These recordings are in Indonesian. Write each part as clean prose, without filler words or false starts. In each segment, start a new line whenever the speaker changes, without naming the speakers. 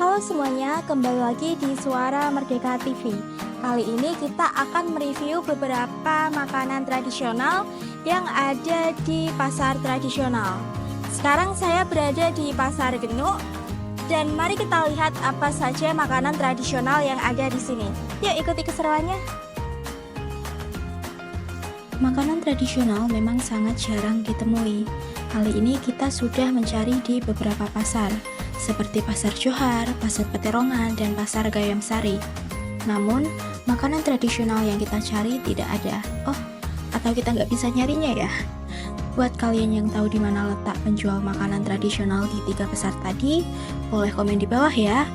Halo semuanya, kembali lagi di Suara Merdeka TV. Kali ini kita akan mereview beberapa makanan tradisional yang ada di pasar tradisional. Sekarang saya berada di Pasar Genuk dan mari kita lihat apa saja makanan tradisional yang ada di sini. Yuk ikuti keseruannya.
Makanan tradisional memang sangat jarang ditemui. Kali ini kita sudah mencari di beberapa pasar, seperti Pasar Johar, Pasar Peterongan, dan Pasar Gayam Sari. Namun, makanan tradisional yang kita cari tidak ada. Oh, atau kita nggak bisa nyarinya ya? Buat kalian yang tahu di mana letak penjual makanan tradisional di 3 pasar tadi, boleh komen di bawah ya.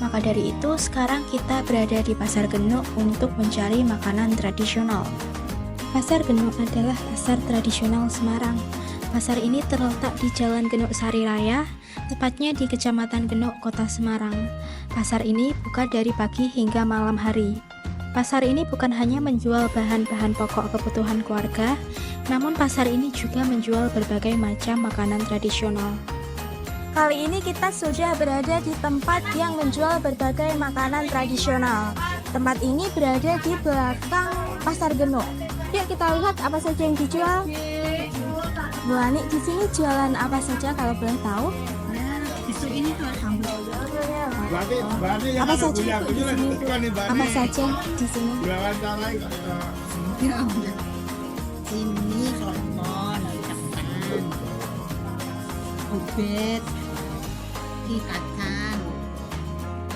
Maka dari itu, sekarang kita berada di Pasar Genuk untuk mencari makanan tradisional. Pasar Genuk adalah pasar tradisional Semarang. Pasar ini terletak di Jalan Genuk Sari Raya, tepatnya di Kecamatan Genuk, Kota Semarang. Pasar ini buka dari pagi hingga malam hari. Pasar ini bukan hanya menjual bahan-bahan pokok kebutuhan keluarga, namun pasar ini juga menjual berbagai macam makanan tradisional.
Kali ini kita sudah berada di tempat yang menjual berbagai makanan tradisional. Tempat ini berada di belakang Pasar Genuk. Yuk kita lihat apa saja yang dijual. Bu Ani, di sini jualan apa saja kalau boleh tahu?
Ini tuh
Apa saja di sini? Apa saja di sini?
Sini sorbon, ubet, kacang,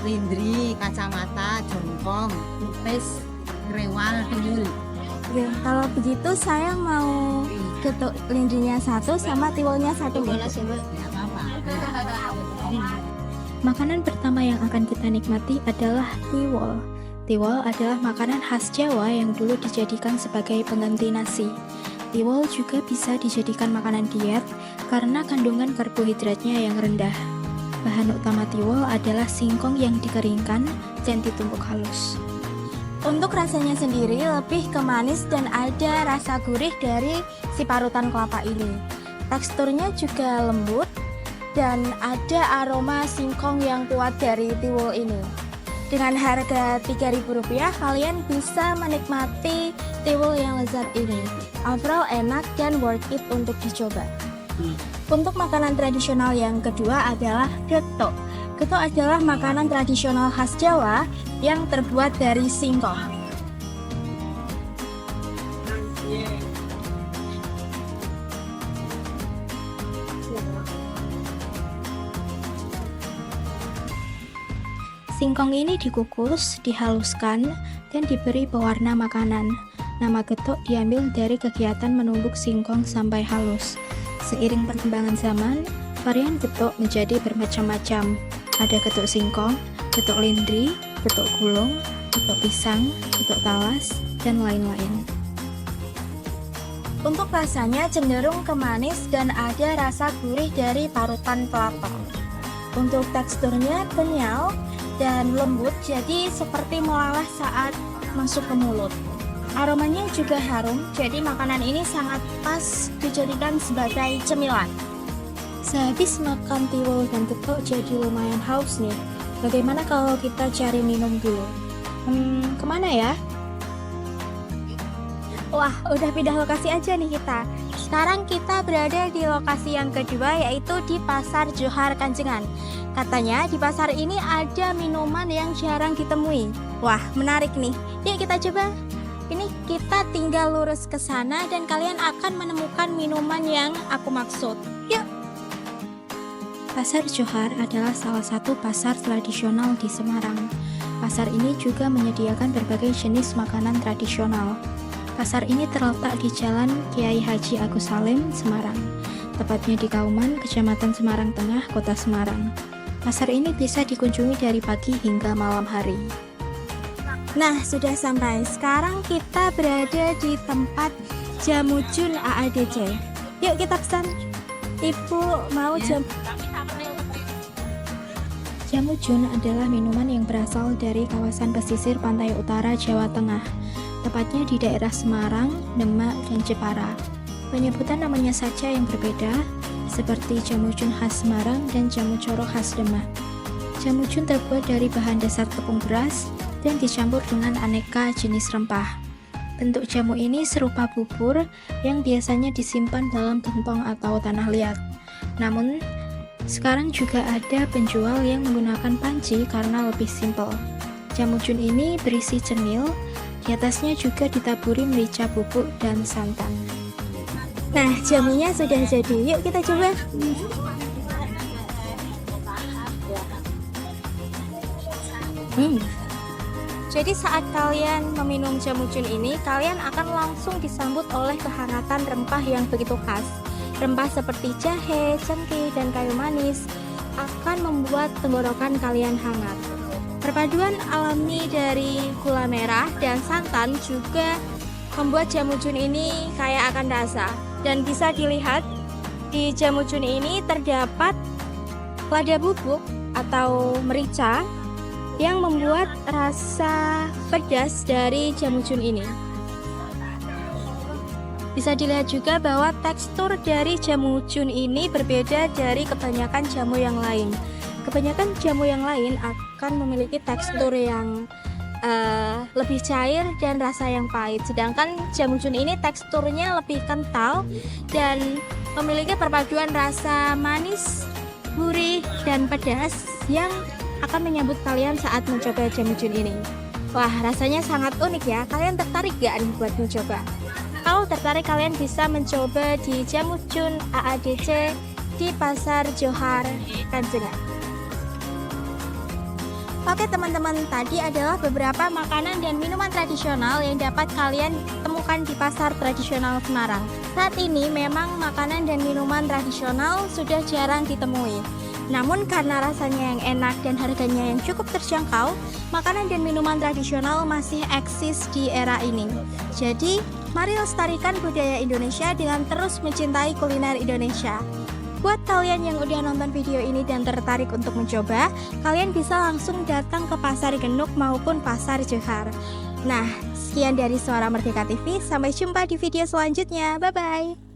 rindri, kacamata, jongkong, lupis, grewal, tuyul.
Oke, kalau begitu saya mau getuk lindrinya 1 sama tiwulnya 1.
Makanan pertama yang akan kita nikmati adalah tiwul. Tiwul adalah makanan khas Jawa yang dulu dijadikan sebagai pengganti nasi. Tiwul juga bisa dijadikan makanan diet karena kandungan karbohidratnya yang rendah. Bahan utama tiwul adalah singkong yang dikeringkan dan ditumbuk halus.
Untuk rasanya sendiri lebih ke manis dan ada rasa gurih dari si parutan kelapa ini. Teksturnya juga lembut dan ada aroma singkong yang kuat dari tiwul ini. Dengan harga Rp3.000 kalian bisa menikmati tiwul yang lezat ini. Overall enak dan worth it untuk dicoba. Untuk makanan tradisional yang kedua adalah getuk. Getuk adalah makanan tradisional khas Jawa yang terbuat dari singkong.
Singkong ini dikukus, dihaluskan, dan diberi pewarna makanan. Nama getuk diambil dari kegiatan menumbuk singkong sampai halus. Seiring perkembangan zaman, varian getuk menjadi bermacam-macam. Ada getuk singkong, getuk lindri, getuk gulung, getuk pisang, getuk talas, dan lain-lain.
Untuk rasanya cenderung ke manis dan ada rasa gurih dari parutan kelapa. Untuk teksturnya kenyal dan lembut, jadi seperti melalah saat masuk ke mulut. Aromanya juga harum, jadi makanan ini sangat pas dijadikan sebagai cemilan.
Sehabis makan tiwul dan getuk jadi lumayan haus nih. Bagaimana kalau kita cari minum dulu? Kemana ya?
Wah, udah pindah lokasi aja nih kita. Sekarang kita berada di lokasi yang kedua, yaitu di Pasar Johar Kanjengan. Katanya di pasar ini ada minuman yang jarang ditemui. Wah, menarik nih. Yuk kita coba. Ini kita tinggal lurus ke sana dan kalian akan menemukan minuman yang aku maksud. Yuk.
Pasar Johar adalah salah satu pasar tradisional di Semarang. Pasar ini juga menyediakan berbagai jenis makanan tradisional. Pasar ini terletak di Jalan Kiai Haji Agus Salim, Semarang, tepatnya di Kauman, Kecamatan Semarang Tengah, Kota Semarang. Pasar ini bisa dikunjungi dari pagi hingga malam hari.
Nah, sudah sampai. Sekarang kita berada di tempat Jamu Jun AADC. Yuk kita pesan. Ibu mau jamu.
Jamu Jun adalah minuman yang berasal dari kawasan pesisir pantai utara Jawa Tengah, tepatnya di daerah Semarang, Demak, dan Jepara. Penyebutan namanya saja yang berbeda, seperti jamu Jun khas Semarang dan jamu Coro khas Demak. Jamu jun terbuat dari bahan dasar tepung beras dan dicampur dengan aneka jenis rempah. Bentuk jamu ini serupa bubur yang biasanya disimpan dalam gentong atau tanah liat. Namun, sekarang juga ada penjual yang menggunakan panci karena lebih simpel. Jamu jun ini berisi cenil, di atasnya juga ditaburi merica bubuk dan santan.
Nah, jamunya sudah jadi. Yuk kita coba. Jadi saat kalian meminum jamu jun ini, kalian akan langsung disambut oleh kehangatan rempah yang begitu khas. Rempah seperti jahe, cengkeh, dan kayu manis akan membuat tenggorokan kalian hangat. Perpaduan alami dari gula merah dan santan juga membuat jamu jun ini kaya akan rasa. Dan bisa dilihat di jamu jun ini terdapat lada bubuk atau merica yang membuat rasa pedas dari jamu jun ini. Bisa dilihat juga bahwa tekstur dari jamu jun ini berbeda dari kebanyakan jamu yang lain. Kebanyakan jamu yang lain akan memiliki tekstur yang lebih cair dan rasa yang pahit. Sedangkan jamu jun ini teksturnya lebih kental dan memiliki perpaduan rasa manis, gurih, dan pedas yang akan menyambut kalian saat mencoba jamu jun ini. Wah, rasanya sangat unik ya. Kalian tertarik gak nih buat mencoba? Kalau tertarik, kalian bisa mencoba di Jamu Jun AADC di Pasar Johar, Kanjengan. Oke teman-teman, tadi adalah beberapa makanan dan minuman tradisional yang dapat kalian temukan di pasar tradisional Semarang. Saat ini memang makanan dan minuman tradisional sudah jarang ditemui. Namun karena rasanya yang enak dan harganya yang cukup terjangkau, makanan dan minuman tradisional masih eksis di era ini. Jadi, mari lestarikan budaya Indonesia dengan terus mencintai kuliner Indonesia. Buat kalian yang udah nonton video ini dan tertarik untuk mencoba, kalian bisa langsung datang ke Pasar Genuk maupun Pasar Johar. Nah, sekian dari Suara Merdeka TV. Sampai jumpa di video selanjutnya. Bye-bye.